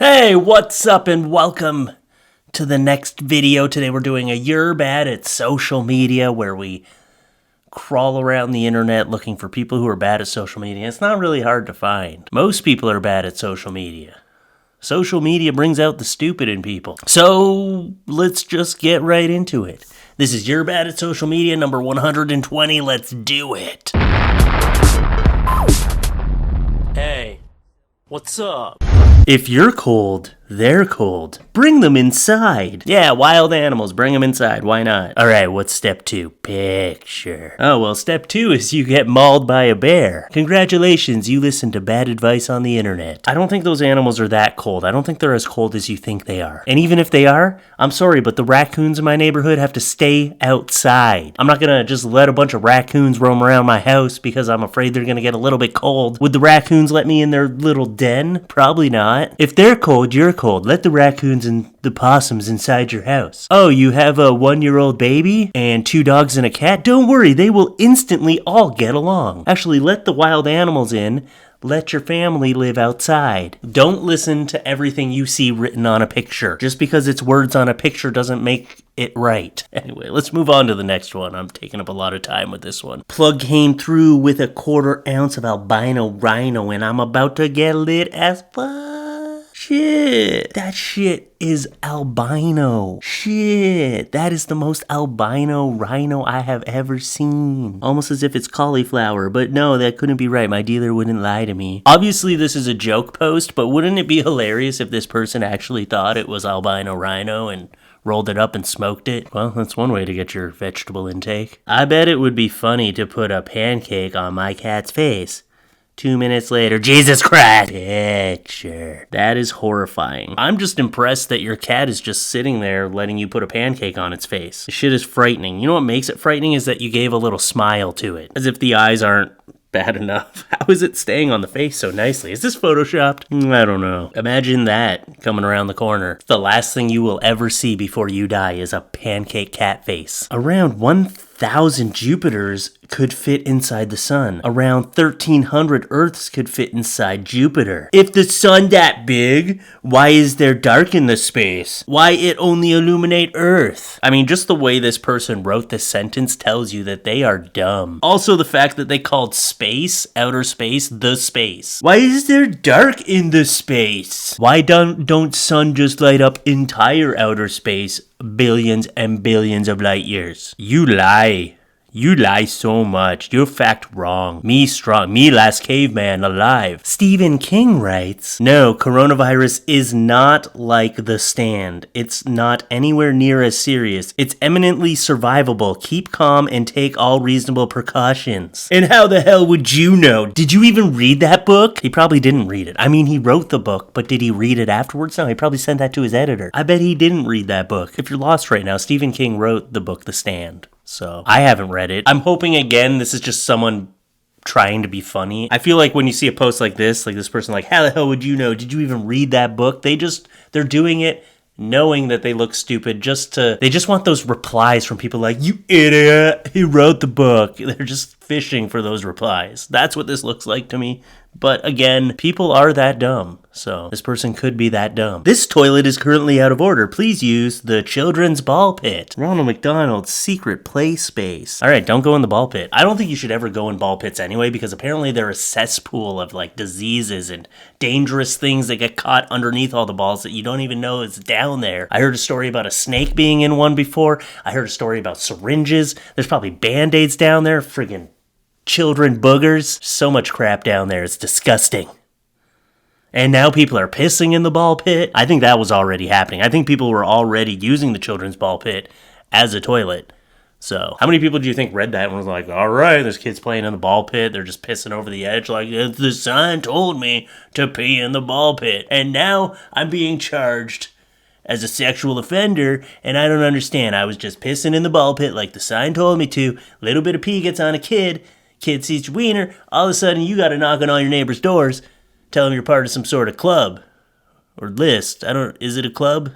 Hey, what's up and welcome to the next video. Today we're doing a You're Bad at Social Media where we crawl around the internet looking for people who are bad at social media. It's not really hard to find. Most people are bad at social media. Social media brings out the stupid in people. So let's just get right into it. This is You're Bad at Social Media number 120. Let's do it. Hey, what's up? If you're cold, they're cold. Bring them inside. Yeah, wild animals, bring them inside. Why not? All right, what's step 2? Picture. Oh, well, step 2 is you get mauled by a bear. Congratulations, you listened to bad advice on the internet. I don't think those animals are that cold. I don't think they're as cold as you think they are. And even if they are, I'm sorry, but the raccoons in my neighborhood have to stay outside. I'm not gonna just let a bunch of raccoons roam around my house because I'm afraid they're gonna get a little bit cold. Would the raccoons let me in their little den? Probably not. If they're cold, you're cold. Let the raccoons and the possums inside your house. Oh, you have a 1-year-old baby and 2 dogs and a cat? Don't worry, they will instantly all get along. Actually, let the wild animals in. Let your family live outside. Don't listen to everything you see written on a picture. Just because it's words on a picture doesn't make it right. Anyway, let's move on to the next one. I'm taking up a lot of time with this one. Plug came through with a 1/4 ounce of Albino Rhino and I'm about to get lit as fuck. Shit, that shit is albino. Shit, that is the most albino rhino I have ever seen. Almost as if it's cauliflower, but no, that couldn't be right. My dealer wouldn't lie to me. Obviously, this is a joke post, but wouldn't it be hilarious if this person actually thought it was albino rhino and rolled it up and smoked it? Well, that's one way to get your vegetable intake. I bet it would be funny to put a pancake on my cat's face. 2 minutes later, Jesus Christ! Picture. That is horrifying. I'm just impressed that your cat is just sitting there letting you put a pancake on its face. This shit is frightening. You know what makes it frightening is that you gave a little smile to it. As if the eyes aren't bad enough. How is it staying on the face so nicely? Is this photoshopped? I don't know. Imagine that coming around the corner. The last thing you will ever see before you die is a pancake cat face. Around 1,000 Jupiters could fit inside the sun. Around 1,300 Earths could fit inside Jupiter. If the sun that big, why is there dark in the space? Why it only illuminate Earth? I mean, just the way this person wrote this sentence tells you that they are dumb. Also, the fact that they called space, outer space, the space. Why is there dark in the space? Why don't sun just light up entire outer space, billions and billions of light years? You lie. You lie so much. You're fact wrong. Me strong. Me last caveman alive. Stephen King writes, no, coronavirus is not like The Stand. It's not anywhere near as serious. It's eminently survivable. Keep calm and take all reasonable precautions. And how the hell would you know? Did you even read that book? He probably didn't read it. I mean, he wrote the book, but did he read it afterwards? No, he probably sent that to his editor. I bet he didn't read that book. If you're lost right now, Stephen King wrote the book The Stand. So, I haven't read it. I'm hoping, again, this is just someone trying to be funny. I feel like when you see a post like this person like, how the hell would you know? Did you even read that book? They're doing it knowing that they look stupid they just want those replies from people like, you idiot, he wrote the book. They're just fishing for those replies. That's what this looks like to me. But again, people are that dumb. So this person could be that dumb. This toilet is currently out of order. Please use the children's ball pit. Ronald McDonald's secret play space. All right, don't go in the ball pit. I don't think you should ever go in ball pits anyway, because apparently they're a cesspool of like diseases and dangerous things that get caught underneath all the balls that you don't even know is down there. I heard a story about a snake being in one before. I heard a story about syringes. There's probably Band-Aids down there. Friggin' children boogers. So much crap down there. It's disgusting. And now people are pissing in the ball pit. I think that was already happening. I think people were already using the children's ball pit as a toilet. So, how many people do you think read that and was like, all right, there's kids playing in the ball pit. They're just pissing over the edge like, the sign told me to pee in the ball pit. And now I'm being charged as a sexual offender, and I don't understand. I was just pissing in the ball pit like the sign told me to. Little bit of pee gets on a kid sees your wiener, all of a sudden you gotta knock on all your neighbors' doors, tell them you're part of some sort of club. Or list. Is it a club?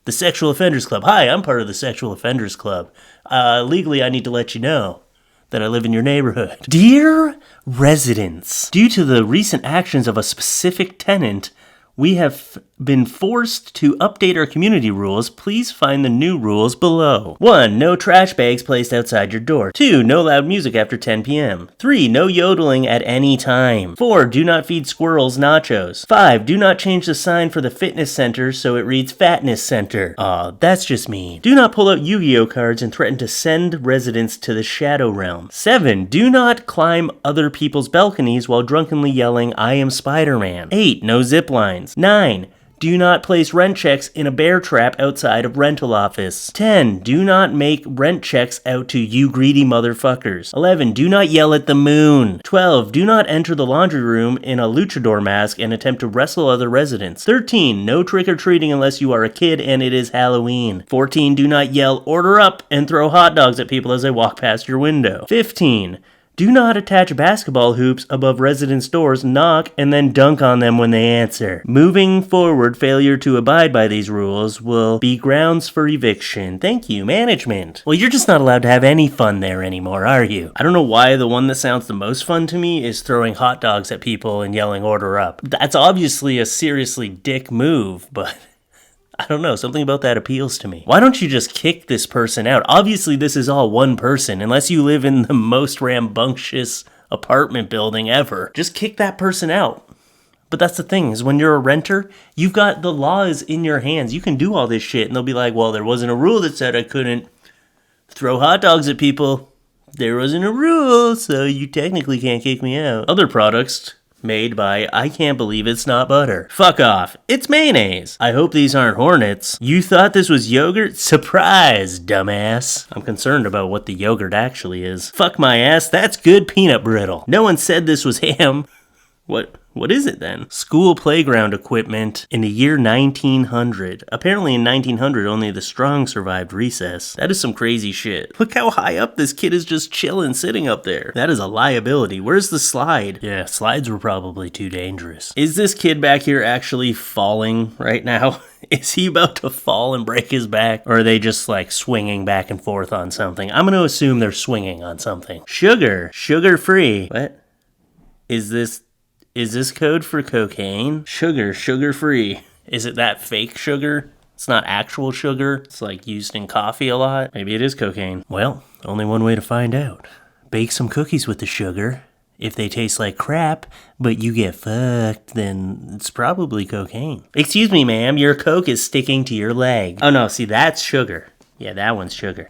The Sexual Offenders Club. Hi, I'm part of the Sexual Offenders Club. Legally, I need to let you know that I live in your neighborhood. Dear residents, due to the recent actions of a specific tenant, we have been forced to update our community rules, please find the new rules below. 1. No trash bags placed outside your door. 2. No loud music after 10 p.m. 3. No yodeling at any time. 4. Do not feed squirrels nachos. 5. Do not change the sign for the fitness center so it reads Fatness Center. Aw, that's just mean. Do not pull out Yu-Gi-Oh cards and threaten to send residents to the Shadow Realm. 7. Do not climb other people's balconies while drunkenly yelling, I am Spider-Man. 8. No zip lines. 9. Do not place rent checks in a bear trap outside of rental office. 10. Do not make rent checks out to you greedy motherfuckers. 11. Do not yell at the moon. 12. Do not enter the laundry room in a luchador mask and attempt to wrestle other residents. 13. No trick-or-treating unless you are a kid and it is Halloween. 14. Do not yell, order up, and throw hot dogs at people as they walk past your window. 15. Do not attach basketball hoops above residents' doors, knock, and then dunk on them when they answer. Moving forward, failure to abide by these rules will be grounds for eviction. Thank you, management. Well, you're just not allowed to have any fun there anymore, are you? I don't know why the one that sounds the most fun to me is throwing hot dogs at people and yelling order up. That's obviously a seriously dick move, but I don't know, something about that appeals to me. Why don't you just kick this person out? Obviously, this is all one person, unless you live in the most rambunctious apartment building ever. Just kick that person out. But that's the thing, is when you're a renter, you've got the laws in your hands. You can do all this shit, and they'll be like, well, there wasn't a rule that said I couldn't throw hot dogs at people. There wasn't a rule, so you technically can't kick me out. Other products made by I Can't Believe It's Not Butter. Fuck off. It's mayonnaise. I hope these aren't hornets. You thought this was yogurt? Surprise, dumbass. I'm concerned about what the yogurt actually is. Fuck my ass, that's good peanut brittle. No one said this was ham. What is it then? School playground equipment in the year 1900. Apparently in 1900 only the strong survived recess. That is some crazy shit. Look how high up this kid is just chilling, sitting up there. That is a liability. Where's the slide? Yeah, slides were probably too dangerous. Is this kid back here actually falling right now? Is he about to fall and break his back? Or are they just like swinging back and forth on something? I'm gonna assume they're swinging on something. Sugar. Sugar-free. What? Is this code for cocaine? Sugar-free. Is it that fake sugar? It's not actual sugar. It's like used in coffee a lot. Maybe it is cocaine. Well, only one way to find out. Bake some cookies with the sugar. If they taste like crap, but you get fucked, then it's probably cocaine. Excuse me, ma'am, your Coke is sticking to your leg. Oh no, see, that's sugar. Yeah, that one's sugar.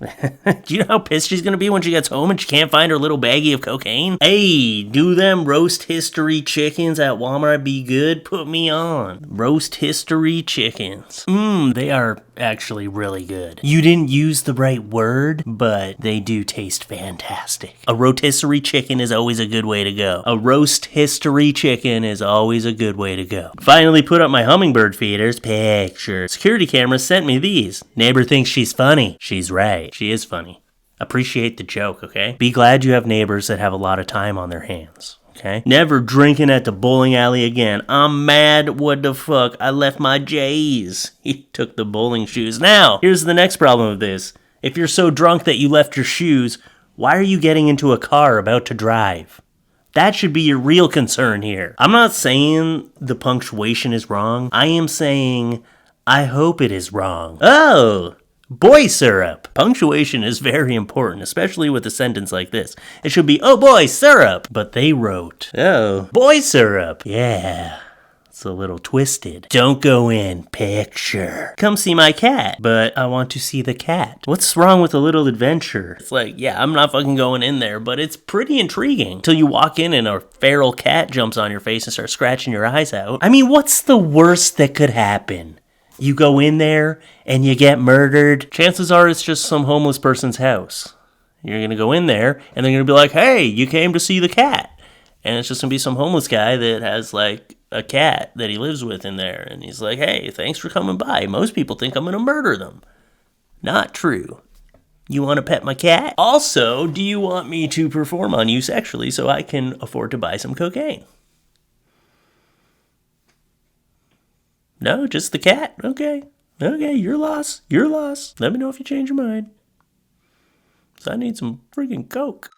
Do you know how pissed she's gonna be when she gets home and she can't find her little baggie of cocaine? Hey, do them roast history chickens at Walmart be good? Put me on. Roast history chickens. They are actually really good. You didn't use the right word, but they do taste fantastic. A rotisserie chicken is always a good way to go. A roast history chicken is always a good way to go. Finally put up my Hummingbird Feeders picture. Security camera sent me these. Neighbor thinks she's funny. She's right. She is funny. Appreciate the joke, okay? Be glad you have neighbors that have a lot of time on their hands, okay? Never drinking at the bowling alley again. I'm mad. What the fuck? I left my J's. He took the bowling shoes. Now, here's the next problem of this. If you're so drunk that you left your shoes, why are you getting into a car about to drive? That should be your real concern here. I'm not saying the punctuation is wrong. I am saying I hope it is wrong. Oh! Boy syrup. Punctuation is very important, especially with a sentence like this. It should be, oh boy, syrup. But they wrote, oh, boy syrup. Yeah, it's a little twisted. Don't go in, picture. Come see my cat. But I want to see the cat. What's wrong with a little adventure? It's like, yeah, I'm not fucking going in there, but it's pretty intriguing. Until you walk in and a feral cat jumps on your face and starts scratching your eyes out. I mean, what's the worst that could happen? You go in there and you get murdered. Chances are it's just some homeless person's house. You're going to go in there and they're going to be like, hey, you came to see the cat. And it's just going to be some homeless guy that has like a cat that he lives with in there. And he's like, hey, thanks for coming by. Most people think I'm going to murder them. Not true. You want to pet my cat? Also, do you want me to perform on you sexually so I can afford to buy some cocaine? No, just the cat. Okay, your loss. Let me know if you change your mind. 'Cause I need some freaking Coke.